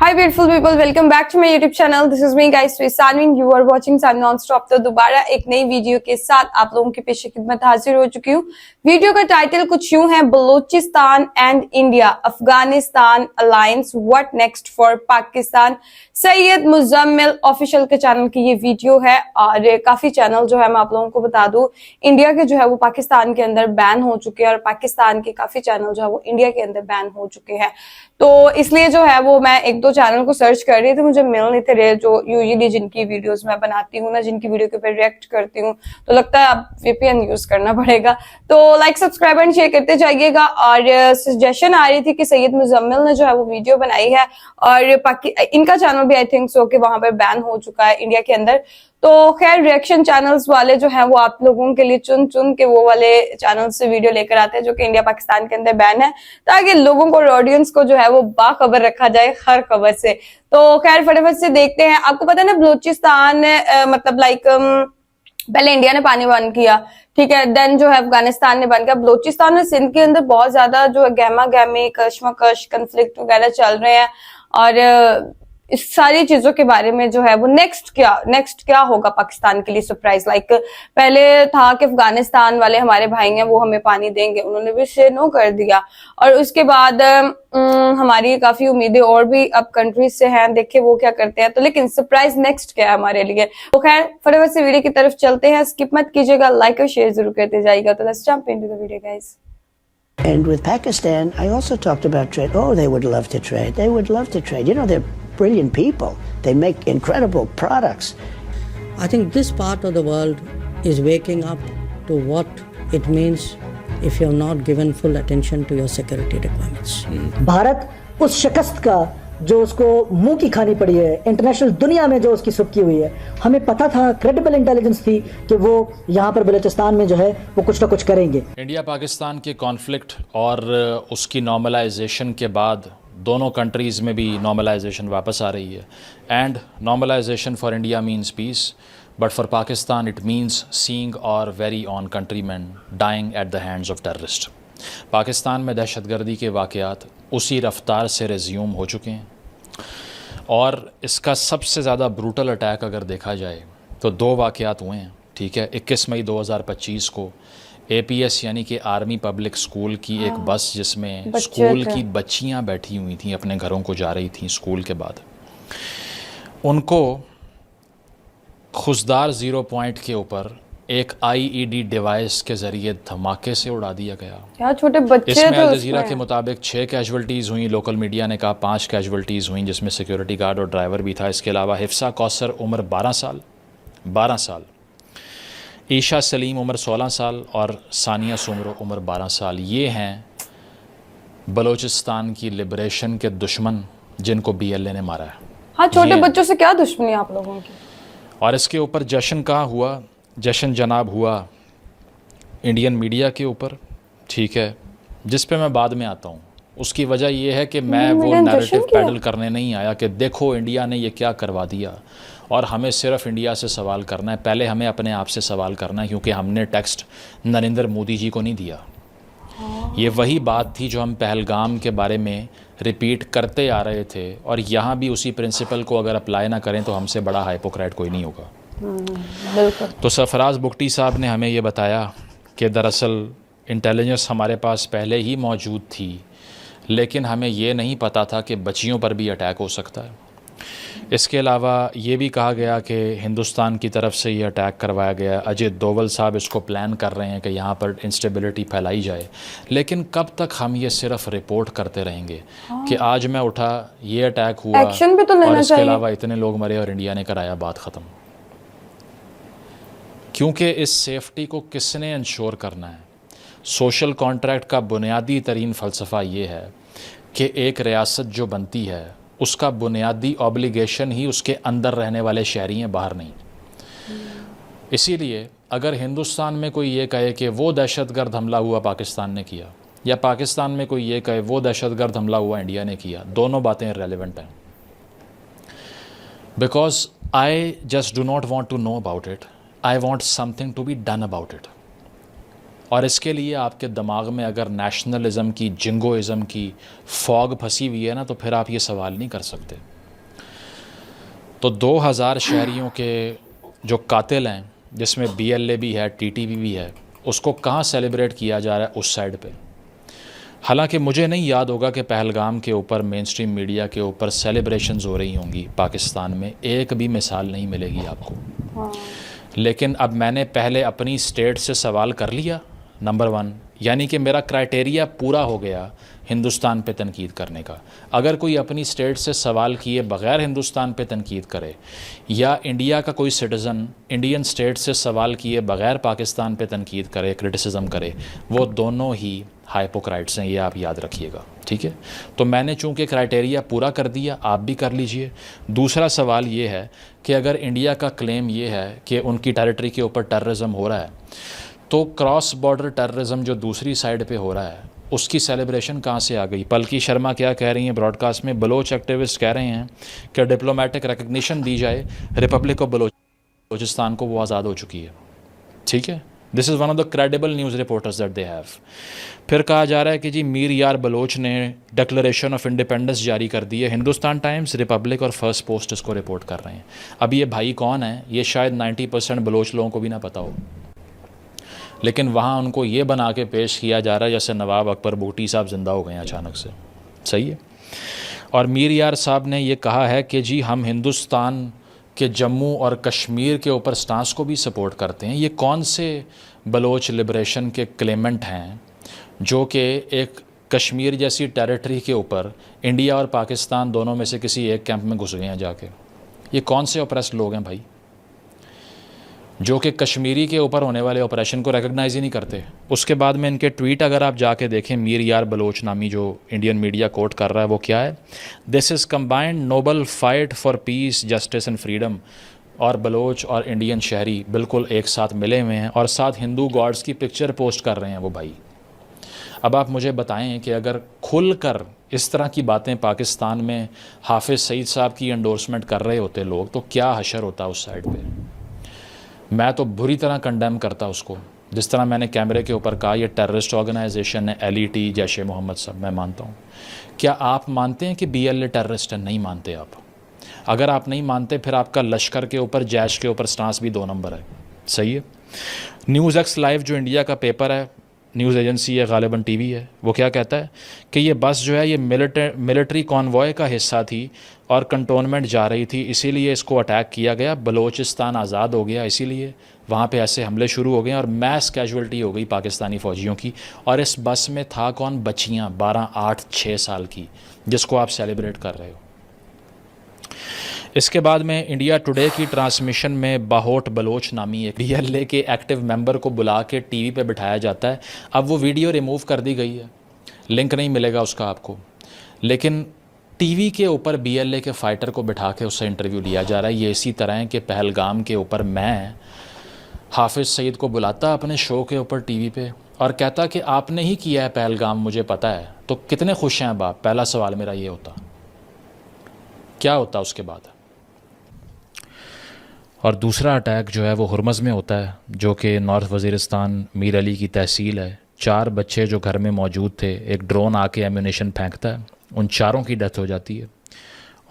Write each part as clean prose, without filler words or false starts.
Hi beautiful people, welcome back to my YouTube channel. This is me guys, Sanwin. You are watching San Non-Stop। तो दोबारा एक नई video के साथ आप लोगों के पेश खिदमत हाजिर हो चुकी हूँ। वीडियो का टाइटल कुछ यूं है, Balochistan and India Afghanistan alliance, what next for Pakistan. Syed Muzammil official के चैनल की ये वीडियो है और काफी चैनल जो है मैं आप लोगों को बता दूं, इंडिया के जो है वो पाकिस्तान के अंदर बैन हो चुके हैं और पाकिस्तान के काफी चैनल जो है वो इंडिया के अंदर बैन हो चुके हैं। तो इसलिए जो है वो मैं एक दो चैनल को सर्च कर रही थी, मुझे मिल नहीं थे रहे जो यूजुअली जिनकी वीडियोस मैं बनाती हूँ ना, जिनकी वीडियो के ऊपर रिएक्ट करती हूँ, तो लगता है अब VPN यूज करना पड़ेगा। तो लाइक सब्सक्राइब एंड शेयर करते जाइएगा। और सजेशन आ रही थी कि सैयद मुजम्मिल ने जो है वो वीडियो बनाई है और इनका चैनल भी आई थिंक सो कि वहां पर बैन हो चुका है इंडिया के अंदर। तो खैर रिएक्शन चैनल्स वाले जो हैं वो आप लोगों के लिए चुन चुन के वो वाले चैनल से वीडियो लेकर आते हैं जो कि इंडिया पाकिस्तान के अंदर बैन है, ताकि लोगों को, ऑडियंस को जो है वो बाखबर रखा जाए हर खबर से। तो खैर फटाफट से देखते हैं। आपको पता है ना, बलूचिस्तान मतलब लाइक पहले इंडिया ने पानी बंद किया, ठीक है, देन जो है अफगानिस्तान ने बंद किया। बलूचिस्तान और सिंध के अंदर बहुत ज्यादा जो है गहमा गहमी, कशमकश, कंफ्लिक्ट वगैरह चल रहे हैं और इस सारी चीजों के बारे में जो है वो नेक्स्ट क्या होगा पाकिस्तान के लिए सरप्राइज। लाइक पहले था कि अफगानिस्तान वाले हमारे भाई हैं वो हमें पानी देंगे, उन्होंने भी से नो कर दिया। और उसके बाद हमारी काफी उम्मीदें और भी अब कंट्रीज से हैं, देखिए वो क्या करते हैं। तो लेकिन सरप्राइज नेक्स्ट क्या है हमारे लिए। तो खैर फटाफट से वीडियो की तरफ चलते हैं, स्किप मत कीजिएगा, लाइक और शेयर जरूर करते जाइएगा। तो let's jump into the video guys. And with Pakistan, I also talked about trade. Oh, they would love to trade. They would love to trade. You know, they're brilliant people. They make incredible products. I think this part of the world is waking up to what it means if you're not given full attention to your security requirements. Bharat उस शिकस्त का जो उसको मुंह की खानी पड़ी है, इंटरनेशनल दुनिया में जो उसकी सुक्की हुई है, हमें पता था, क्रेडिबल इंटेलिजेंस थी कि वो यहाँ पर बलूचिस्तान में जो है वो कुछ ना कुछ करेंगे। इंडिया पाकिस्तान के कॉन्फ्लिक्ट और उसकी नॉर्मलाइजेशन के बाद दोनों कंट्रीज़ में भी नॉर्मलाइजेशन वापस आ रही है। And normalization for India means peace, but for Pakistan it means seeing our very own countryman dying at the hands of terrorist. Pakistan में दहशतगर्दी के वाक़यात उसी रफ्तार से रिज्यूम हो चुके हैं और इसका सबसे ज़्यादा ब्रूटल अटैक अगर देखा जाए तो दो वाक़यात हुए हैं, ठीक है। 21 मई 2025 को APS यानी कि आर्मी पब्लिक स्कूल की एक बस जिसमें स्कूल की बच्चियां बैठी हुई थी, अपने घरों को जा रही थी स्कूल के बाद, उनको खुशदार 0 पॉइंट के ऊपर एक IED डिवाइस के ज़रिए धमाके से उड़ा दिया गया। क्या छोटे बच्चे। इसमें अल जज़ीरा के मुताबिक 6 कैजुअल्टीज़ हुई, लोकल मीडिया ने कहा 5 कैजुअल्टीज़ हुई, जिसमें सिक्योरिटी गार्ड और ड्राइवर भी था। इसके अलावा हिफ्सा कौसर उम्र 12 साल, ईशा सलीम उम्र 16 साल और सानिया सुमरो उम्र 12 साल, ये हैं बलूचिस्तान की लिबरेशन के दुश्मन जिनको BLA ने मारा है। हाँ, छोटे बच्चों से क्या दुश्मनी आप लोगों की। और इसके ऊपर जश्न कहाँ हुआ? जश्न जनाब हुआ इंडियन मीडिया के ऊपर, ठीक है, जिस पे मैं बाद में आता हूँ। उसकी वजह यह है कि मैं वो नैरेटिव पैडल करने नहीं आया कि देखो इंडिया ने ये क्या करवा दिया और हमें सिर्फ इंडिया से सवाल करना है। पहले हमें अपने आप से सवाल करना है, क्योंकि हमने टेक्स्ट नरेंद्र मोदी जी को नहीं दिया। ये वही बात थी जो हम पहलगाम के बारे में रिपीट करते आ रहे थे, और यहाँ भी उसी प्रिंसिपल को अगर अप्लाई ना करें तो हमसे बड़ा हाइपोक्रेट कोई नहीं होगा। तो सरफराज बुगटी साहब ने हमें ये बताया कि दरअसल इंटेलिजेंस हमारे पास पहले ही मौजूद थी, लेकिन हमें ये नहीं पता था कि बच्चियों पर भी अटैक हो सकता है। इसके अलावा ये भी कहा गया कि हिंदुस्तान की तरफ से ये अटैक करवाया गया। अजित डोवल साहब इसको प्लान कर रहे हैं कि यहाँ पर इंस्टेबिलिटी फैलाई जाए, लेकिन कब तक हम ये सिर्फ रिपोर्ट करते रहेंगे कि आज मैं उठा, ये अटैक हुआ, एक्शन भी तो लेना और इसके चाहिए। अलावा इतने लोग मरे और इंडिया ने कराया, बात ख़त्म। क्योंकि इस सेफ्टी को किसने इंश्योर करना है? सोशल कॉन्ट्रैक्ट का बुनियादी तरीन फ़लसफ़ा ये है कि एक रियासत जो बनती है उसका बुनियादी ऑब्लिगेशन ही उसके अंदर रहने वाले शहरी हैं, बाहर नहीं। इसीलिए अगर हिंदुस्तान में कोई ये कहे कि वो दहशतगर्द हमला हुआ पाकिस्तान ने किया, या पाकिस्तान में कोई ये कहे वो दहशतगर्द हमला हुआ इंडिया ने किया, दोनों बातें इररेलेवेंट हैं। Because I just do not want to know about it, I want something to be done about it. और इसके लिए आपके दिमाग में अगर नेशनलिज़म की, जिंगोइज़म की फॉग फंसी हुई है ना, तो फिर आप ये सवाल नहीं कर सकते। तो 2000 शहरियों के जो कातिल हैं, जिसमें BLA भी है, TTP भी है, उसको कहाँ सेलिब्रेट किया जा रहा है? उस साइड पे। हालांकि मुझे नहीं याद होगा कि पहलगाम के ऊपर मेन स्ट्रीम मीडिया के ऊपर सेलिब्रेशंस हो रही होंगी पाकिस्तान में, एक भी मिसाल नहीं मिलेगी आपको। लेकिन अब मैंने पहले अपनी स्टेट से सवाल कर लिया, नंबर 1, यानी कि मेरा क्राइटेरिया पूरा हो गया हिंदुस्तान पे तनकीद करने का। अगर कोई अपनी स्टेट से सवाल किए बग़ैर हिंदुस्तान पे तनकीद करे, या इंडिया का कोई सिटीज़न इंडियन स्टेट से सवाल किए बग़ैर पाकिस्तान पे तनकीद करे, क्रिटिसिज्म करे, वो दोनों ही हाइपोक्राइट्स हैं, ये आप याद रखिएगा, ठीक है। तो मैंने चूँकि क्राइटेरिया पूरा कर दिया, आप भी कर लीजिए। दूसरा सवाल ये है कि अगर इंडिया का क्लेम ये है कि उनकी टेरिटरी के ऊपर टेररिज्म हो रहा है, तो क्रॉस बॉर्डर टेररिज्म जो दूसरी साइड पे हो रहा है, उसकी सेलिब्रेशन कहाँ से आ गई? पलकी शर्मा क्या कह रही हैं ब्रॉडकास्ट में? बलोच एक्टिविस्ट कह रहे हैं कि डिप्लोमेटिक रिकग्निशन दी जाए रिपब्लिक ऑफ बलोचिस्तान को, वो आज़ाद हो चुकी है, ठीक है। This is one of the credible news reporters that they have. फिर कहा जा रहा है कि जी मीर यार बलोच ने डिक्लेरेशन ऑफ इंडिपेंडेंस जारी कर दी है। हिंदुस्तान टाइम्स, रिपब्लिक और फर्स्ट पोस्ट इसको रिपोर्ट कर रहे हैं। अब ये भाई कौन है, ये शायद 90% बलोच लोगों को भी ना पता हो, लेकिन वहाँ उनको ये बना के पेश किया जा रहा है जैसे नवाब अकबर बूटी साहब ज़िंदा हो गए हैं अचानक से, सही है। और मीर यार साहब ने ये कहा है कि जी हम हिंदुस्तान के जम्मू और कश्मीर के ऊपर स्टांस को भी सपोर्ट करते हैं। ये कौन से बलोच लिबरेशन के क्लेमेंट हैं जो कि एक कश्मीर जैसी टेरिटरी के ऊपर इंडिया और पाकिस्तान दोनों में से किसी एक कैंप में घुस गए हैं जाके? ये कौन से ऑपरेस्ड लोग हैं भाई, जो कि कश्मीरी के ऊपर होने वाले ऑपरेशन को रिकग्नाइज़ ही नहीं करते? उसके बाद में इनके ट्वीट अगर आप जाके देखें, मीर यार बलोच नामी जो इंडियन मीडिया कोट कर रहा है, वो क्या है? This is combined noble fight for peace, justice and freedom. और बलोच और इंडियन शहरी बिल्कुल एक साथ मिले हुए हैं और साथ हिंदू गॉड्स की पिक्चर पोस्ट कर रहे हैं वो भाई। अब आप मुझे बताएं कि अगर खुल कर इस तरह की बातें पाकिस्तान में हाफिज़ सईद साहब की एंडोर्समेंट कर रहे होते लोग, तो क्या हशर होता उस साइड पे। मैं तो बुरी तरह कंडेम करता उसको। जिस तरह मैंने कैमरे के ऊपर कहा, ये टेररिस्ट ऑर्गेनाइजेशन है, LET, जैश मोहम्मद सब, मैं मानता हूँ। क्या आप मानते हैं कि BLA टेररिस्ट है? नहीं मानते आप। अगर आप नहीं मानते, फिर आपका लश्कर के ऊपर, जैश के ऊपर स्टांस भी 2 नंबर है, सही है। न्यूज़ एक्स लाइव जो इंडिया का पेपर है, न्यूज़ एजेंसी है, गालिबन TV है, वो क्या कहता है कि ये बस जो है ये मिलिट्री कॉन्वॉय का हिस्सा थी और कंटोनमेंट जा रही थी, इसीलिए इसको अटैक किया गया। बलोचिस्तान आज़ाद हो गया, इसीलिए वहाँ पे ऐसे हमले शुरू हो गए और मैस कैजुअल्टी हो गई पाकिस्तानी फ़ौजियों की। और इस बस में था कौन? बच्चियाँ 12, 8, 6 साल की, जिसको आप सेलिब्रेट कर रहे हो। इसके बाद में इंडिया टुडे की ट्रांसमिशन में बाहोट बलोच नामी एक BLA के एक्टिव मेंबर को बुला के TV पे बिठाया जाता है। अब वो वीडियो रिमूव कर दी गई है, लिंक नहीं मिलेगा उसका आपको, लेकिन TV के ऊपर BLA के फ़ाइटर को बिठा के उससे इंटरव्यू लिया जा रहा है। ये इसी तरह है कि पहलगाम के ऊपर मैं हाफिज़ सईद को बुलाता अपने शो के ऊपर TV पे और कहता कि आपने ही किया है पहलगाम, मुझे पता है, तो कितने खुश हैं बाप? पहला सवाल मेरा ये होता, क्या होता उसके बाद? और दूसरा अटैक जो है वो हुरमज़ में होता है, जो कि नॉर्थ वज़ीरिस्तान मीर अली की तहसील है। 4 बच्चे जो घर में मौजूद थे, एक ड्रोन आके एम्यूनेशन फेंकता है, उन चारों की डेथ हो जाती है।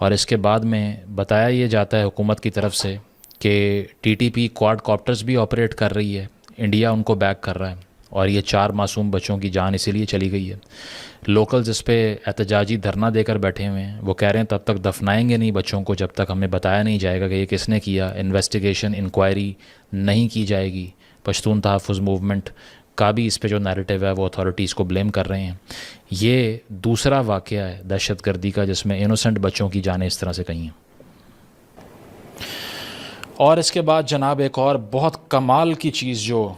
और इसके बाद में बताया ये जाता है हुकूमत की तरफ से कि TTP क्वाडकॉप्टर्स भी ऑपरेट कर रही है, इंडिया उनको बैक कर रहा है, और ये 4 मासूम बच्चों की जान इसीलिए चली गई है। लोकल्स इस पे एहतजाजी धरना देकर बैठे हुए हैं। वो कह रहे हैं तब तक दफनाएंगे नहीं बच्चों को जब तक हमें बताया नहीं जाएगा कि ये किसने किया। इन्वेस्टिगेशन, इंक्वायरी नहीं की जाएगी। पश्तून तहफ़्फ़ुज़ मूवमेंट का भी इस पे जो नैरेटिव है वो अथॉरिटीज़ को ब्लेम कर रहे हैं। ये दूसरा वाक़या है दहशतगर्दी का जिसमें इनोसेंट बच्चों की जानें इस तरह से गई हैं। और इसके बाद जनाब एक और बहुत कमाल की चीज़ जो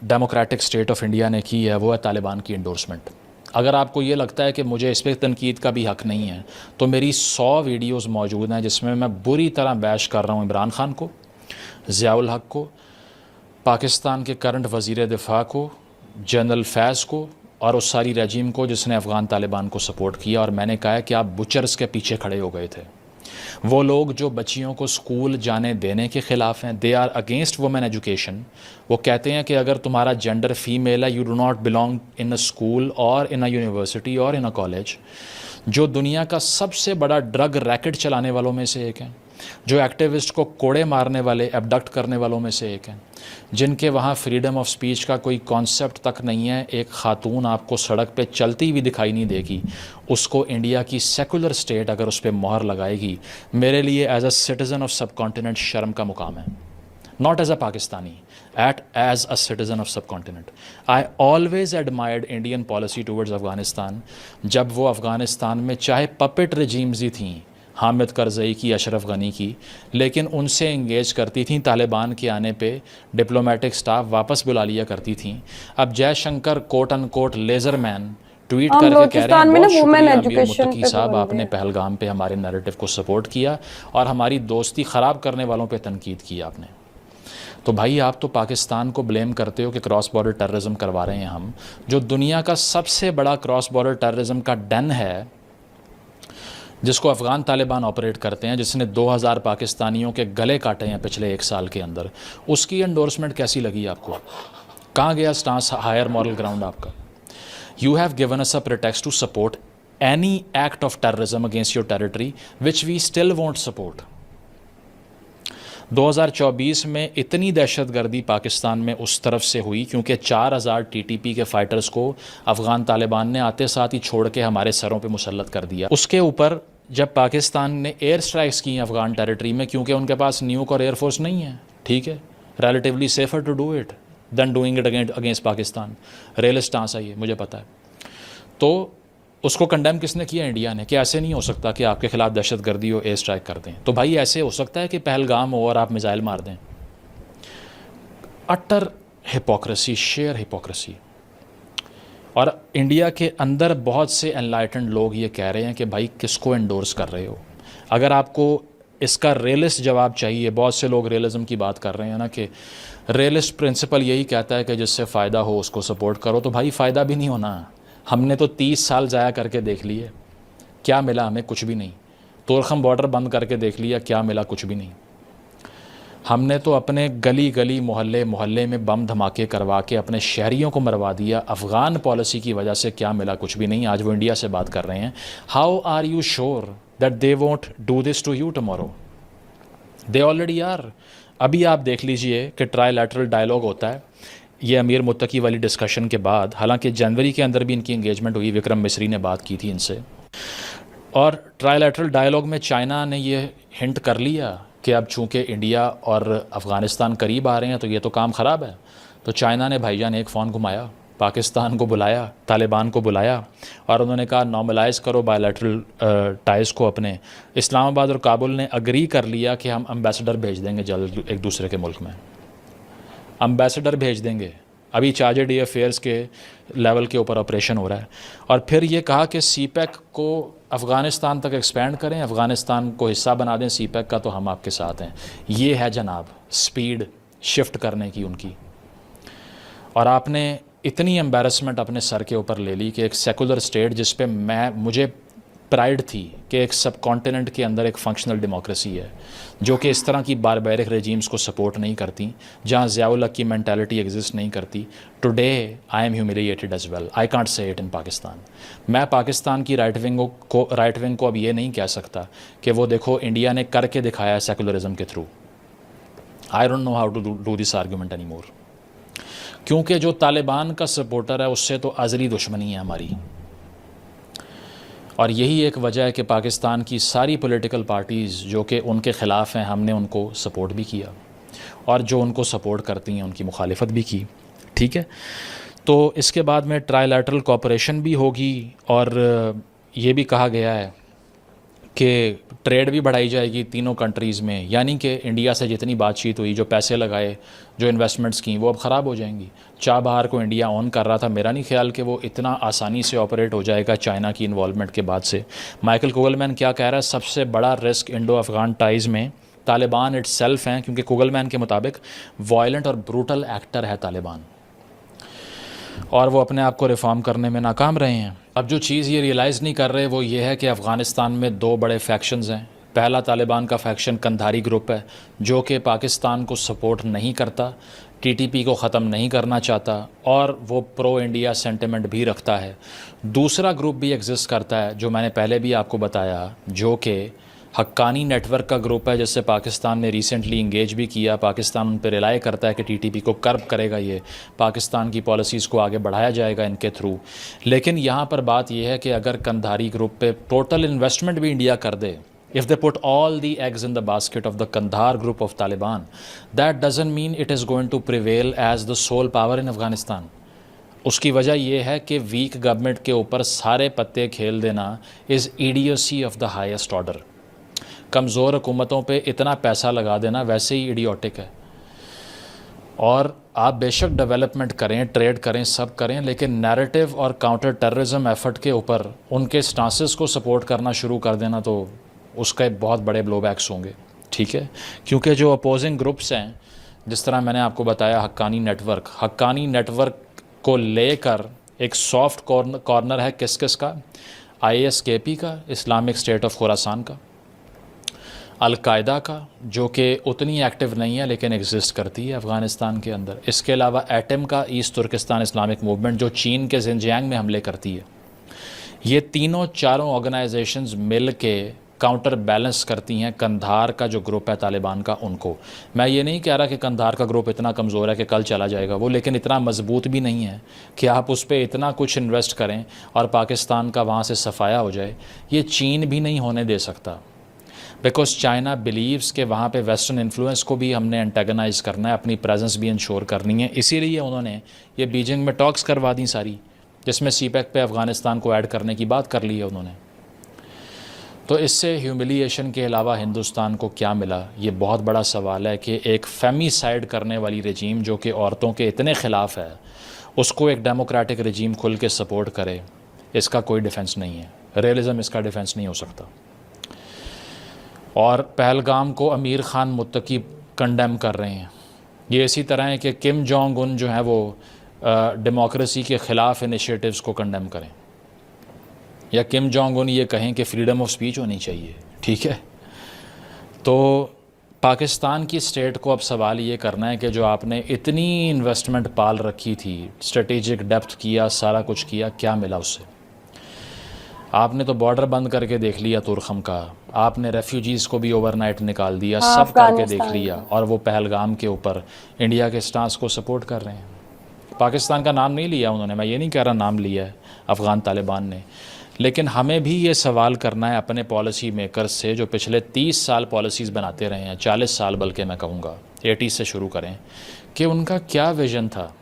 डेमोक्रेटिक स्टेट ऑफ इंडिया ने की है वो है तालिबान की एंडोर्समेंट। अगर आपको ये लगता है कि मुझे इस पर तनकीद का भी हक़ नहीं है, तो मेरी 100 वीडियोज़ मौजूद हैं जिसमें मैं बुरी तरह बैश कर रहा हूँ इमरान खान को, ज़ियाउल हक़ को, पाकिस्तान के करंट वज़ीर दिफ़ा को, जनरल फैज़ को और उस सारी रजीम को जिसने अफ़गान तालिबान को सपोर्ट किया। और मैंने कहा है कि आप बुचर्स के पीछे खड़े हो गए थे। वो लोग जो बच्चियों को स्कूल जाने देने के ख़िलाफ़ हैं, they are against women education. वो कहते हैं कि अगर तुम्हारा जेंडर फीमेल है, you do not belong in a school और इन अ यूनिवर्सिटी और इन अ कॉलेज। जो दुनिया का सबसे बड़ा ड्रग रैकेट चलाने वालों में से एक है, जो एक्टिविस्ट को कोड़े मारने वाले, एबडक्ट करने वालों में से एक हैं, जिनके वहाँ फ्रीडम ऑफ स्पीच का कोई कॉन्सेप्ट तक नहीं है। एक खातून आपको सड़क पे चलती हुई दिखाई नहीं देगी, उसको इंडिया की सेकुलर स्टेट अगर उस पर मोहर लगाएगी, मेरे लिए as a citizen of subcontinent शर्म का मुकाम है। Not as a Pakistani, as a citizen of subcontinent. I always admired Indian policy towards Afghanistan. जब वो अफ़गानिस्तान में चाहे पपेट रजीम्स ही थी, हामिद करज़ई की, अशरफ गनी की, लेकिन उनसे इंगेज करती थी। तालिबान के आने पे डिप्लोमेटिक स्टाफ वापस बुला लिया करती थी। अब जयशंकर कोट अन कोट लेज़र मैन ट्वीट करके कह रहे हैं बहुत शुक्रिया अमीर मुत्तकी साहब, आपने पहलगाम पे हमारे नैरेटिव को सपोर्ट किया और हमारी दोस्ती ख़राब करने वालों पे तनकीद की आपने। तो भाई आप तो पाकिस्तान को ब्लेम करते हो कि क्रॉस बॉर्डर टेररिज्म करवा रहे हैं हम, जो दुनिया का सबसे बड़ा क्रॉस बॉर्डर टेररिज्म का डन है, जिसको अफ़गान तालिबान ऑपरेट करते हैं, जिसने 2000 पाकिस्तानियों के गले काटे हैं पिछले 1 साल के अंदर। उसकी एंडोर्समेंट कैसी लगी आपको? कहाँ गया स्टांस, हायर मॉरल ग्राउंड आपका? You have given us a pretext to support any act of terrorism against your territory which we still won't support. 2024 में इतनी दहशतगर्दी पाकिस्तान में उस तरफ से हुई क्योंकि 4000 टीटीपी के फ़ाइटर्स को अफ़गान तालिबान ने आते साथ ही छोड़ के हमारे सरों पे मुसल्लत कर दिया। उसके ऊपर जब पाकिस्तान ने एयर स्ट्राइक्स की अफ़गान टेरिटरी में, क्योंकि उनके पास न्यूक और एयरफोर्स नहीं है, ठीक है, relatively safer to do it than doing it against Pakistan. Realist stance है ये, मुझे पता है। तो उसको कंडेम किसने किया? इंडिया ने। कि ऐसे नहीं हो सकता कि आपके खिलाफ दहशतगर्दी हो, एयर स्ट्राइक कर दें। तो भाई ऐसे हो सकता है कि पहलगाम हो और आप मिसाइल मार दें? अटर हिपोक्रेसी, शेयर हिपोक्रेसी। और इंडिया के अंदर बहुत से एनलाइटेंड लोग ये कह रहे हैं कि भाई किसको एंडोर्स कर रहे हो? अगर आपको इसका रियलिस्ट जवाब चाहिए, बहुत से लोग रियलिज्म की बात कर रहे हैं ना कि रियलिस्ट प्रिंसिपल यही कहता है कि जिससे फ़ायदा हो उसको सपोर्ट करो। तो भाई फ़ायदा भी नहीं होना। हमने तो 30 साल ज़ाया करके देख लिए, क्या मिला हमें? कुछ भी नहीं। तोरखम बॉर्डर बंद करके देख लिया, क्या मिला? कुछ भी नहीं। हमने तो अपने गली गली मोहल्ले मोहल्ले में बम धमाके करवा के अपने शहरियों को मरवा दिया। अफ़गान पॉलिसी की वजह से क्या मिला? कुछ भी नहीं। आज वो इंडिया से बात कर रहे हैं। How are you sure that they won't do this to you tomorrow? They already are. अभी आप देख लीजिए कि ट्राईलैटरल डायलॉग होता है, ये अमीर मुत्तकी वाली डिस्कशन के बाद, हालांकि जनवरी के अंदर भी इनकी एंगेजमेंट हुई, विक्रम मिस्री ने बात की थी इनसे, और ट्राईलैटरल डायलॉग में चाइना ने ये हिंट कर लिया कि अब चूँकि इंडिया और अफ़गानिस्तान करीब आ रहे हैं तो ये तो काम ख़राब है। तो चाइना ने भाईजान एक फ़ोन घुमाया, पाकिस्तान को बुलाया, तालिबान को बुलाया और उन्होंने कहा नॉर्मलाइज़ करो बायलैटरल टाइज़ को अपने। इस्लामाबाद और काबुल ने अग्री कर लिया कि हम एम्बेसडर भेज देंगे जल्द एक दूसरे के मुल्क में, एम्बेसडर भेज देंगे। अभी चार्ज डी अफेयर्स के लेवल के ऊपर ऑपरेशन हो रहा है। और फिर ये कहा कि सीपैक को अफ़गानिस्तान तक एक्सपेंड करें, अफ़गानिस्तान को हिस्सा बना दें सीपैक का, तो हम आपके साथ हैं। ये है जनाब स्पीड शिफ्ट करने की उनकी। और आपने इतनी एम्बैरसमेंट अपने सर के ऊपर ले ली कि एक सेकुलर स्टेट जिस पे मुझे प्राइड थी कि एक सब कॉन्टिनेंट के अंदर एक फंक्शनल डेमोक्रेसी है जो कि इस तरह की बारबैरिक रेजीम्स को सपोर्ट नहीं करती, जहाँ ज़ियाउल हक की मेंटालिटी एग्जिस्ट नहीं करती। Today I am humiliated as well, I can't say it in Pakistan. मैं पाकिस्तान की राइट विंग को अब ये नहीं कह सकता कि वो देखो इंडिया ने करके दिखाया है सेकुलरिज्म के through. I don't know how to do this argument any more, क्योंकि जो तालिबान का सपोर्टर है उससे तो अज़ली दुश्मनी है हमारी। और यही एक वजह है कि पाकिस्तान की सारी पॉलिटिकल पार्टीज़ जो कि उनके ख़िलाफ़ हैं, हमने उनको सपोर्ट भी किया और जो उनको सपोर्ट करती हैं उनकी मुखालिफत भी की। ठीक है, तो इसके बाद में ट्राईलैटरल कोऑपरेशन भी होगी और ये भी कहा गया है कि ट्रेड भी बढ़ाई जाएगी तीनों कंट्रीज़ में। यानी कि इंडिया से जितनी बातचीत हुई, जो पैसे लगाए, जो इन्वेस्टमेंट्स की, वो अब ख़राब हो जाएंगी। चाबहार को इंडिया ऑन कर रहा था, मेरा नहीं ख्याल कि वो इतना आसानी से ऑपरेट हो जाएगा चाइना की इन्वॉल्वमेंट के बाद से। माइकल कुगलमैन क्या कह रहा है? सबसे बड़ा रिस्क इंडो अफ़गान टाइज़ में तालिबान इट्सेल्फ हैं, क्योंकि कुगलमैन के मुताबिक वायलेंट और ब्रूटल एक्टर है तालिबान और वो अपने आप को रिफॉर्म करने में नाकाम रहे हैं। अब जो चीज़ ये रियलाइज़ नहीं कर रहे वो ये है कि अफ़गानिस्तान में दो बड़े फैक्शंस हैं, पहला तालिबान का फैक्शन कंधारी ग्रुप है जो कि पाकिस्तान को सपोर्ट नहीं करता, टीटीपी को ख़त्म नहीं करना चाहता और वो प्रो इंडिया सेंटिमेंट भी रखता है। दूसरा ग्रुप भी एग्जिस्ट करता है जो मैंने पहले भी आपको बताया, जो कि हक्कानी नेटवर्क का ग्रुप है, जिससे पाकिस्तान ने रिसेंटली इंगेज भी किया। पाकिस्तान उन पर रिलाई करता है कि टीटीपी को कर्ब करेगा, ये पाकिस्तान की पॉलिसीज़ को आगे बढ़ाया जाएगा इनके थ्रू। लेकिन यहाँ पर बात यह है कि अगर कंधारी ग्रुप पे टोटल इन्वेस्टमेंट भी इंडिया कर दे, if they put all the eggs in the basket of the Kandahar group of Taliban, that doesn't mean it is going to prevail as the sole power in Afghanistan. उसकी वजह यह है कि week government के ऊपर सारे पत्ते खेल देना is idiocy of the highest order. कमज़ोर हुकूमतों पे इतना पैसा लगा देना वैसे ही इडियोटिक है। और आप बेशक डेवलपमेंट करें, ट्रेड करें, सब करें, लेकिन नैरेटिव और काउंटर टेररिज्म एफर्ट के ऊपर उनके स्टांसेस को सपोर्ट करना शुरू कर देना तो उसके बहुत बड़े ब्लोबैक्स होंगे। ठीक है, क्योंकि जो अपोजिंग ग्रुप्स हैं, जिस तरह मैंने आपको बताया हक्कानी नेटवर्क को लेकर एक सॉफ्ट कॉर्नर है किस किस का, ISKP का, इस्लामिक स्टेट ऑफ खुरासान का, अलकायदा का, जो कि उतनी एक्टिव नहीं है लेकिन एग्जिस्ट करती है अफ़गानिस्तान के अंदर। इसके अलावा एटम का, ईस्ट तुर्किस्तान इस्लामिक मूवमेंट, जो चीन के ज़िंजियांग में हमले करती है। ये तीनों चारों ऑर्गेनाइजेशंस मिल के काउंटर बैलेंस करती हैं कंधार का जो ग्रुप है तालिबान का उनको। मैं ये नहीं कह रहा कि कंधार का ग्रुप इतना कमज़ोर है कि कल चला जाएगा वो, लेकिन इतना मजबूत भी नहीं है कि आप उस पर इतना कुछ इन्वेस्ट करें और पाकिस्तान का वहाँ से सफाया हो जाए। ये चीन भी नहीं होने दे सकता, बिकॉज चाइना बिलीव्स के वहाँ पे वेस्टर्न इन्फ्लुएंस को भी हमने एंटेगनाइज करना है, अपनी प्रेजेंस भी इंश्योर करनी है। इसीलिए उन्होंने ये बीजिंग में टॉक्स करवा दी सारी, जिसमें CPEC पे अफ़गानिस्तान को ऐड करने की बात कर ली है उन्होंने। तो इससे ह्यूमिलिएशन के अलावा हिंदुस्तान को क्या मिला, ये बहुत बड़ा सवाल है कि एक फेमिसाइड करने वाली रजीम जो कि औरतों के इतने ख़िलाफ़ है, उसको एक डेमोक्रेटिक रजीम खुल के सपोर्ट करे, इसका कोई डिफेंस नहीं है। रियलिज़म इसका डिफेंस नहीं हो सकता। और पहलगाम को अमीर ख़ान मुत्तकी कंडेम कर रहे हैं। ये इसी तरह है कि किम जोंग उन जो है वो डेमोक्रेसी के ख़िलाफ़ इनिशिएटिव्स को कंडेम करें, या किम जोंग उन ये कहें कि फ्रीडम ऑफ स्पीच होनी चाहिए। ठीक है, तो पाकिस्तान की स्टेट को अब सवाल ये करना है कि जो आपने इतनी इन्वेस्टमेंट पाल रखी थी, स्ट्रेटेजिक डेप्थ किया, सारा कुछ किया, क्या मिला उससे? आपने तो बॉर्डर बंद करके देख लिया तुर्खम का, आपने रेफ्यूजीज़ को भी ओवरनाइट निकाल दिया, सब करके देख लिया, और वो पहलगाम के ऊपर इंडिया के स्टांस को सपोर्ट कर रहे हैं। पाकिस्तान का नाम नहीं लिया उन्होंने, मैं ये नहीं कह रहा नाम लिया है अफ़गान तालिबान ने, लेकिन हमें भी ये सवाल करना है अपने पॉलिसी मेकर्स से जो पिछले 30 साल पॉलिसीज़ बनाते रहे हैं, 40 साल बल्कि मैं कहूँगा, 80 से शुरू करें, कि उनका क्या विज़न था।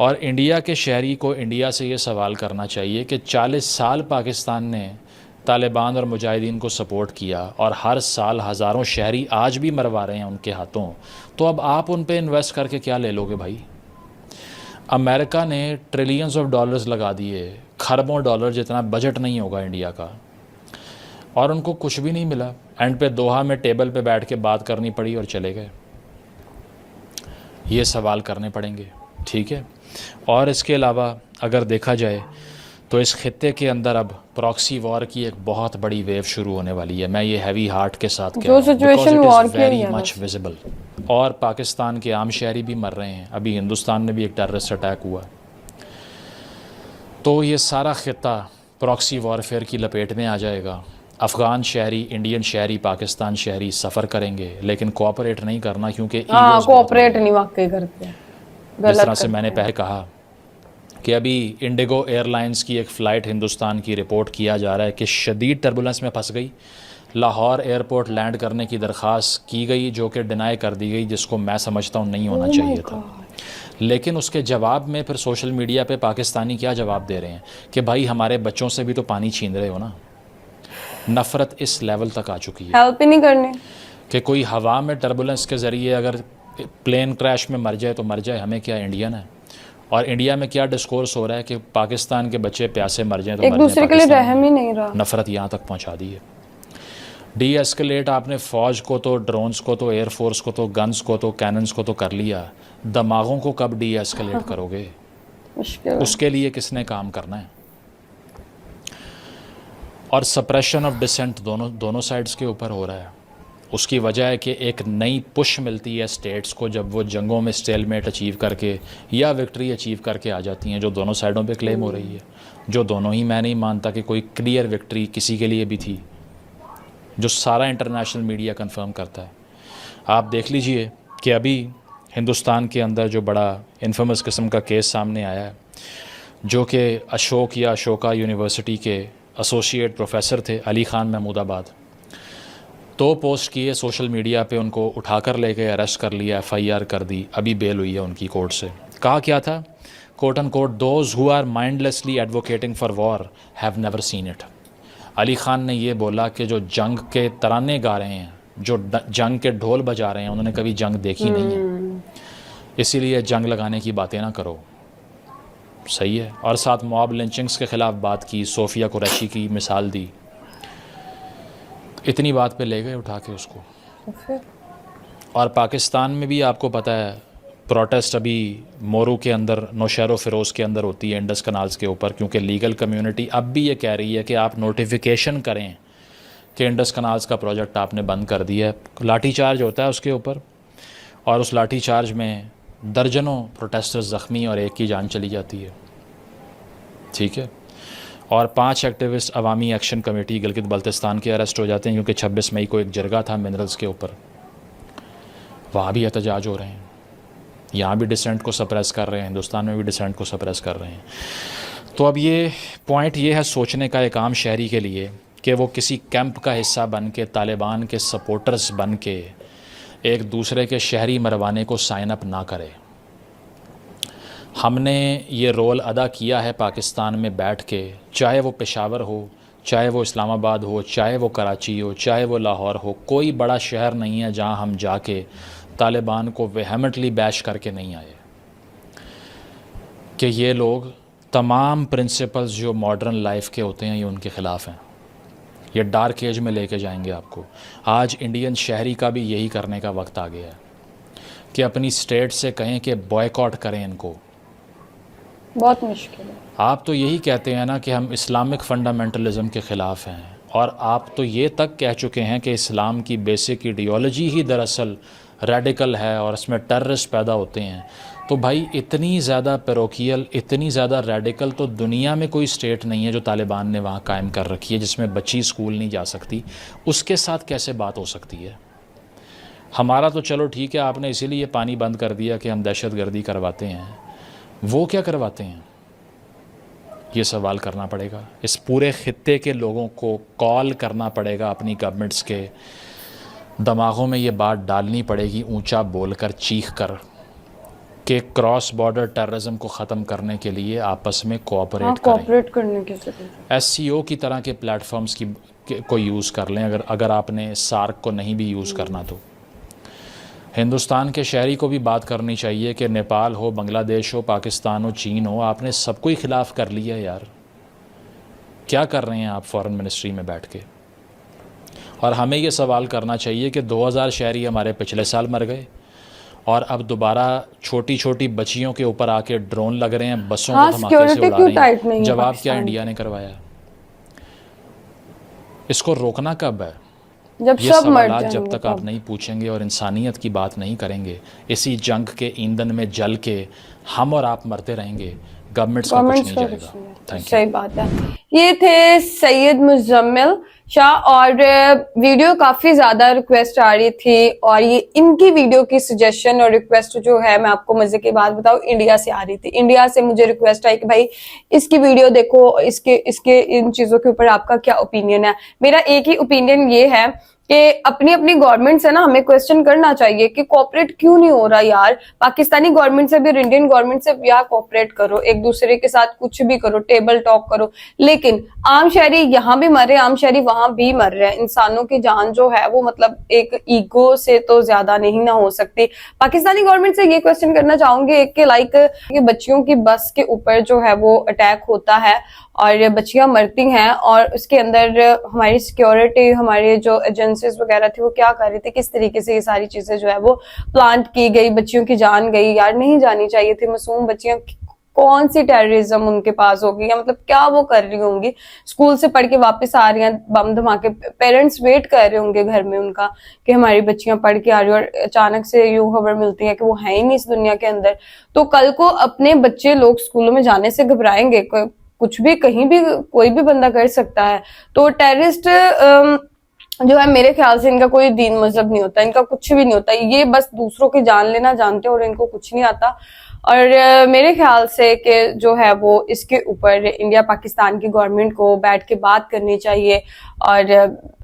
और इंडिया के शहरी को इंडिया से ये सवाल करना चाहिए कि 40 साल पाकिस्तान ने तालिबान और मुजाहिदीन को सपोर्ट किया और हर साल हज़ारों शहरी आज भी मरवा रहे हैं उनके हाथों, तो अब आप उन पे इन्वेस्ट करके क्या ले लोगे भाई? अमेरिका ने ट्रिलियंस ऑफ डॉलर्स लगा दिए, खरबों डॉलर जितना बजट नहीं होगा इंडिया का, और उनको कुछ भी नहीं मिला। एंड पे दोहा में टेबल पे बैठ के बात करनी पड़ी और चले गए। ये सवाल करने पड़ेंगे, ठीक है। और इसके अलावा अगर देखा जाए तो इस खित्ते के अंदर अब प्रॉक्सी वॉर की एक बहुत बड़ी वेव शुरू होने वाली है। मैं ये हैवी हार्ट के साथ कह रहा हूं, सिचुएशन वॉर की वेरी मच विजिबल, और पाकिस्तान के आम शहरी भी मर रहे हैं। अभी हिंदुस्तान में भी एक टेररिस्ट अटैक हुआ, तो ये सारा खित्ता प्रॉक्सी वॉरफेयर की लपेट में आ जाएगा। अफ़गान शहरी, इंडियन शहरी, पाकिस्तान शहरी सफ़र करेंगे, लेकिन कोऑपरेट नहीं करना, क्योंकि कोऑपरेट नहीं वाकई करते हैं। जिस तरह से मैंने पहले कहा कि अभी इंडिगो एयरलाइंस की एक फ़्लाइट हिंदुस्तान की रिपोर्ट किया जा रहा है कि शदीद टर्बुलेंस में फंस गई, लाहौर एयरपोर्ट लैंड करने की दरख्वास्त की गई जो कि डिनाई कर दी गई, जिसको मैं समझता हूँ नहीं होना चाहिए था। लेकिन उसके जवाब में फिर सोशल मीडिया पे पाकिस्तानी क्या जवाब दे रहे हैं कि भाई हमारे बच्चों से भी तो पानी छीन रहे हो ना। नफ़रत इस लेवल तक आ चुकी है, हेल्प ही नहीं करनी कि कोई हवा में टर्बुलेंस के ज़रिए अगर प्लेन क्रैश में मर जाए तो मर जाए, हमें क्या, इंडियन है। और इंडिया में क्या डिस्कोर्स हो रहा है कि पाकिस्तान के बच्चे प्यासे मर जाएं तो एक दूसरे के लिए रहम ही नहीं रहा। नफ़रत यहाँ तक पहुँचा दी है। डी एस्केलेट आपने फ़ौज को तो, ड्रोन्स को तो, एयरफोर्स को तो, गन्स को तो, कैनन्स को तो कर लिया, दिमागों को कब डी एस्केलेट करोगे? मुश्किल, उसके लिए किसने काम करना है? और सप्रेशन ऑफ डिसेंट दोनों साइड्स के ऊपर हो रहा है। उसकी वजह है कि एक नई पुश मिलती है स्टेट्स को जब वो जंगों में स्टेलमेट अचीव करके या विक्ट्री अचीव करके आ जाती हैं, जो दोनों साइडों पे क्लेम हो रही है, जो दोनों ही, मैं नहीं मानता कि कोई क्लियर विक्ट्री किसी के लिए भी थी, जो सारा इंटरनेशनल मीडिया कंफर्म करता है। आप देख लीजिए कि अभी हिंदुस्तान के अंदर जो बड़ा इन्फेमस किस्म का केस सामने आया है, जो कि अशोक या अशोका यूनिवर्सिटी के एसोसिएट प्रोफेसर थे अली ख़ान महमूदाबाद, तो पोस्ट किए सोशल मीडिया पे, उनको उठाकर ले गए, अरेस्ट कर लिया, FIR कर दी, अभी बेल हुई है उनकी कोर्ट से। कहा क्या था, quote and quote, those who are mindlessly advocating for war have never seen it. Ali Khan ने ये बोला कि जो जंग के तराने गा रहे हैं, जो जंग के ढोल बजा रहे हैं, उन्होंने कभी जंग देखी नहीं है, इसीलिए जंग लगाने की बातें ना करो। सही है। और साथ मॉब लिंचिंग्स के ख़िलाफ़ बात की, सोफिया कुरैशी की मिसाल दी, इतनी बात पे ले गए उठा के उसको। और पाकिस्तान में भी आपको पता है प्रोटेस्ट अभी मोरू के अंदर, नौशहर फ़िरोज़ के अंदर होती है, इंडस कनाल्स के ऊपर, क्योंकि लीगल कम्युनिटी अब भी ये कह रही है कि आप नोटिफिकेशन करें कि इंडस कनाल्स का प्रोजेक्ट आपने बंद कर दिया है। लाठी चार्ज होता है उसके ऊपर, और उस लाठी चार्ज में दर्जनों प्रोटेस्टर्स ज़ख्मी और एक की जान चली जाती है। ठीक है। और 5 एक्टिविस्ट अवामी एक्शन कमेटी गिलगित बल्तिस्तान के अरेस्ट हो जाते हैं, क्योंकि 26 मई को एक जरगा था मिनरल्स के ऊपर, वहाँ भी एहतजाज हो रहे हैं। यहाँ भी डिसेंट को सप्रेस कर रहे हैं, हिंदुस्तान में भी डिसेंट को सप्रेस कर रहे हैं। तो अब ये पॉइंट ये है सोचने का एक आम शहरी के लिए कि वो किसी कैंप का हिस्सा बन के, तालिबान के सपोर्टर्स बन के एक दूसरे के शहरी मरवाने को साइन अप ना करे। हमने ये रोल अदा किया है पाकिस्तान में बैठ के, चाहे वो पेशावर हो, चाहे वो इस्लामाबाद हो, चाहे वो कराची हो, चाहे वो लाहौर हो, कोई बड़ा शहर नहीं है जहां हम जाके तालिबान को वेहेमेंटली बैश करके नहीं आए कि ये लोग तमाम प्रिंसिपल्स जो मॉडर्न लाइफ के होते हैं ये उनके ख़िलाफ़ हैं। ये डार्क एज में लेके जाएंगे आपको। आज इंडियन शहरी का भी यही करने का वक्त आ गया है कि अपनी स्टेट से कहें कि बॉयकॉट करें इनको। बहुत मुश्किल है। आप तो यही कहते हैं ना कि हम इस्लामिक फंडामेंटलिज्म के ख़िलाफ़ हैं, और आप तो ये तक कह चुके हैं कि इस्लाम की बेसिक आइडियोलॉजी ही दरअसल रेडिकल है और इसमें टेररिस्ट पैदा होते हैं। तो भाई इतनी ज़्यादा पैरोकियल, इतनी ज़्यादा रेडिकल तो दुनिया में कोई स्टेट नहीं है जो तालिबान ने वहाँ कायम कर रखी है, जिसमें बच्ची स्कूल नहीं जा सकती। उसके साथ कैसे बात हो सकती है? हमारा तो चलो ठीक है, आपने इसीलिए पानी बंद कर दिया कि हम दहशतगर्दी करवाते हैं, वो क्या करवाते हैं ये सवाल करना पड़ेगा। इस पूरे खित्ते के लोगों को कॉल करना पड़ेगा, अपनी गवर्नमेंट्स के दिमागों में ये बात डालनी पड़ेगी, ऊंचा बोलकर, चीख कर, कि क्रॉस बॉर्डर टेररिज्म को ख़त्म करने के लिए आपस में कोऑपरेट करने की ज़रूरत है। SCO की तरह के प्लेटफॉर्म्स को यूज़ कर लें, अगर आपने सार्क को नहीं भी यूज़ करना तो। हिंदुस्तान के शहरी को भी बात करनी चाहिए कि नेपाल हो, बांग्लादेश हो, पाकिस्तान हो, चीन हो, आपने सबको ही ख़िलाफ़ कर लिया यार। क्या कर रहे हैं आप फॉरेन मिनिस्ट्री में बैठ के? और हमें ये सवाल करना चाहिए कि 2000 शहरी हमारे पिछले साल मर गए, और अब दोबारा छोटी छोटी बच्चियों के ऊपर आके ड्रोन लग रहे हैं, बसों को धमाके से उड़ा रहे हैं। जवाब क्या इंडिया ने करवाया? इसको रोकना कब है? जब ये सब सवाल जब तक आप नहीं पूछेंगे और इंसानियत की बात नहीं करेंगे, इसी जंग के ईंधन में जल के हम और आप मरते रहेंगे, गवर्नमेंट्स का कुछ नहीं जाएगा। Thank you. सही बात है। ये थे सैयद मुजम्मिल शाह, और वीडियो काफी ज्यादा रिक्वेस्ट आ रही थी, और ये इनकी वीडियो की सजेशन और रिक्वेस्ट जो है, मैं आपको मजे की बात बताऊं, इंडिया से आ रही थी। इंडिया से मुझे रिक्वेस्ट आई कि भाई इसकी वीडियो देखो, इसके इन चीजों के ऊपर आपका क्या ओपिनियन है। मेरा एक ही ओपिनियन ये है कि अपनी अपनी गवर्नमेंट से ना हमें क्वेश्चन करना चाहिए कि कोऑपरेट क्यों नहीं हो रहा यार। पाकिस्तानी गवर्नमेंट से भी, इंडियन गवर्नमेंट से यार कोऑपरेट करो, एक दूसरे के साथ कुछ भी करो, टेबल टॉक करो। लेकिन आम शहरी यहाँ भी मर रहे हैं, आम शहरी वहां भी मर रहे हैं। इंसानों की जान जो है वो मतलब एक ईगो से तो ज्यादा नहीं ना हो सकती। पाकिस्तानी गवर्नमेंट से ये क्वेश्चन करना चाहूंगी कि लाइक बच्चियों की बस के ऊपर जो है वो अटैक होता है और बच्चियां मरती हैं, और उसके अंदर हमारी सिक्योरिटी, हमारे जो एजेंसीज वगैरह थी वो क्या कर रही थी, किस तरीके से ये सारी चीजें जो है वो प्लांट की गई, बच्चियों की जान गई। यार नहीं जानी चाहिए थी, मासूम बच्चियां कौन सी टेररिज्म उनके पास होगी, या मतलब क्या वो कर रही होंगी। स्कूल से पढ़ के वापस आ रही हैं, बम धमाके, पेरेंट्स वेट कर रहे होंगे घर में उनका कि हमारी बच्चियां पढ़ के आ रही, और अचानक से यूं खबर मिलती है कि वो है ही नहीं इस दुनिया के अंदर। तो कल को अपने बच्चे लोग स्कूलों में जाने से घबराएंगे, कुछ भी कहीं भी कोई भी बंदा कर सकता है। तो टेररिस्ट जो है, मेरे ख्याल से इनका कोई दीन मजहब नहीं होता, इनका कुछ भी नहीं होता, ये बस दूसरों की जान लेना जानते हैं और इनको कुछ नहीं आता। और मेरे ख्याल से कि जो है वो इसके ऊपर इंडिया पाकिस्तान की गवर्नमेंट को बैठ के बात करनी चाहिए, और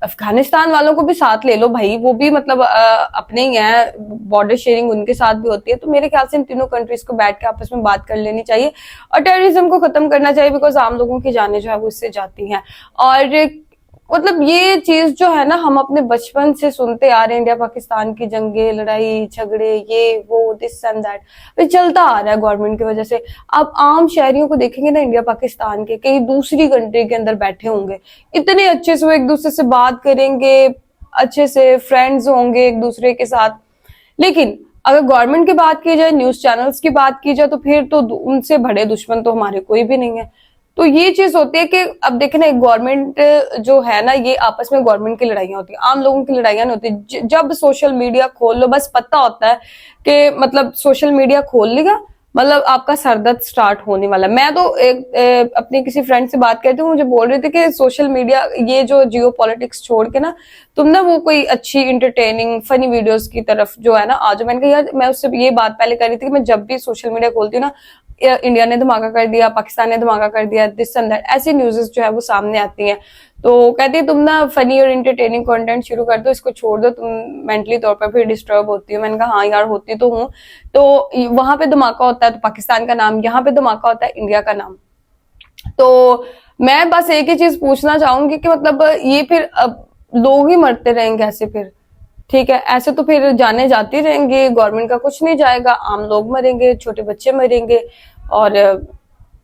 अफगानिस्तान वालों को भी साथ ले लो भाई, वो भी मतलब अपने ही हैं, बॉर्डर शेयरिंग उनके साथ भी होती है। तो मेरे ख्याल से इन तीनों कंट्रीज को बैठ के आपस में बात कर लेनी चाहिए और टेररिज्म को खत्म करना चाहिए, बिकॉज आम लोगों की जानें जो है वो इससे जाती हैं। और मतलब ये चीज जो है ना, हम अपने बचपन से सुनते आ रहे हैं, इंडिया पाकिस्तान की जंगे, लड़ाई झगड़े, ये वो, दिस एंड दैट चलता आ रहा है गवर्नमेंट की वजह से। आप आम शहरियों को देखेंगे ना, इंडिया पाकिस्तान के कहीं दूसरी कंट्री के अंदर बैठे होंगे, इतने अच्छे से वो एक दूसरे से बात करेंगे, अच्छे से फ्रेंड्स होंगे एक दूसरे के साथ। लेकिन अगर गवर्नमेंट की बात की जाए, न्यूज चैनल्स की बात की जाए, तो फिर तो उनसे बड़े दुश्मन तो हमारे कोई भी नहीं है। तो ये चीज होती है कि अब देखें ना, गवर्नमेंट जो है ना, ये आपस में गवर्नमेंट की लड़ाइयां होती है, आम लोगों की लड़ाइयां नहीं होती। जब सोशल मीडिया खोल लो, बस पता होता है कि मतलब सोशल मीडिया खोल लिया मतलब आपका सरदर्द स्टार्ट होने वाला है। मैं तो अपनी किसी फ्रेंड से बात करती हूँ, मुझे बोल रही थी कि सोशल मीडिया, ये जो जियो पॉलिटिक्स छोड़ के ना तुम ना वो कोई अच्छी इंटरटेनिंग फनी वीडियोस की तरफ जो है ना आ जाओ। मैंने कहा यार, मैं उससे ये बात पहले कर रही थी कि मैं जब भी सोशल मीडिया खोलती हूँ ना, इंडिया ने धमाका कर दिया, पाकिस्तान ने धमाका कर दिया, दिस एंड दैट, ऐसी न्यूज़ेस जो है वो सामने आती हैं। तो कहती है तुम ना फनी और इंटरटेनिंग कंटेंट शुरू कर दो, इसको छोड़ दो, तुम मेंटली तौर पर फिर डिस्टर्ब होती हो। मैंने कहा हाँ यार, होती तो हूँ। तो वहां पे धमाका होता है तो पाकिस्तान का नाम, यहाँ पे धमाका होता है इंडिया का नाम। तो मैं बस एक ही चीज पूछना चाहूंगी कि मतलब ये फिर अब लोग ही मरते रहेंगे ऐसे, फिर ठीक है, ऐसे तो फिर जाने जाती रहेंगी, गवर्नमेंट का कुछ नहीं जाएगा, आम लोग मरेंगे, छोटे बच्चे मरेंगे। और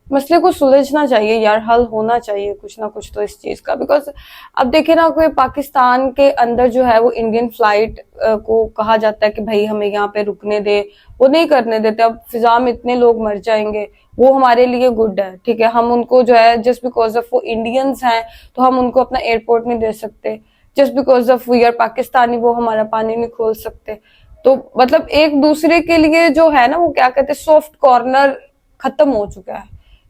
मसले को सुलझना चाहिए यार, हल होना चाहिए कुछ ना कुछ तो इस चीज का। बिकॉज अब देखिए ना, कोई पाकिस्तान के अंदर जो है वो इंडियन फ्लाइट को कहा जाता है कि भाई हमें यहाँ पे रुकने दे, वो नहीं करने देते। अब फिजा में इतने लोग मर जाएंगे, वो हमारे लिए गुड है, ठीक है, हम उनको जो है जस्ट बिकॉज ऑफ वो इंडियंस हैं तो हम उनको अपना एयरपोर्ट नहीं दे सकते, just because of we are Pakistani वो हमारा पानी नहीं खोल सकते। तो मतलब एक दूसरे के लिए जो है ना, वो क्या कहते हैं, सॉफ्ट कॉर्नर खत्म हो चुका है।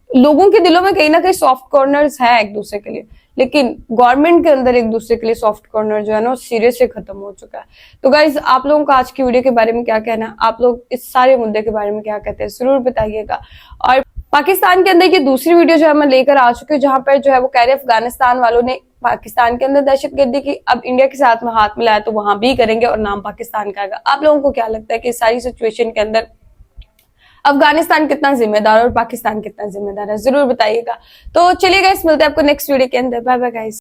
लोगों के दिलों में कहीं ना कहीं सॉफ्ट कॉर्नर्स है एक दूसरे के लिए, लेकिन गवर्नमेंट के अंदर एक दूसरे के लिए सॉफ्ट कॉर्नर जो है ना, वो सिरे से खत्म हो चुका है। तो गाइज, आप लोगों का आज की वीडियो के बारे में क्या कहना है, आप लोग इस सारे मुद्दे के बारे में क्या कहते हैं, जरूर बताइएगा। और पाकिस्तान के अंदर ये दूसरी वीडियो जो है मैं लेकर आ चुकी हूँ, जहां पर जो है वो कह रहे अफगानिस्तान वालों ने पाकिस्तान के अंदर दहशतगर्दी की, अब इंडिया के साथ में हाथ मिलाया तो वहां भी करेंगे और नाम पाकिस्तान का आएगा। आप लोगों को क्या लगता है कि इस सारी सिचुएशन के अंदर अफगानिस्तान कितना जिम्मेदार और पाकिस्तान कितना जिम्मेदार है, जरूर बताइएगा। तो चलिए गाइस, मिलते हैं आपको नेक्स्ट वीडियो के अंदर। Bye bye guys.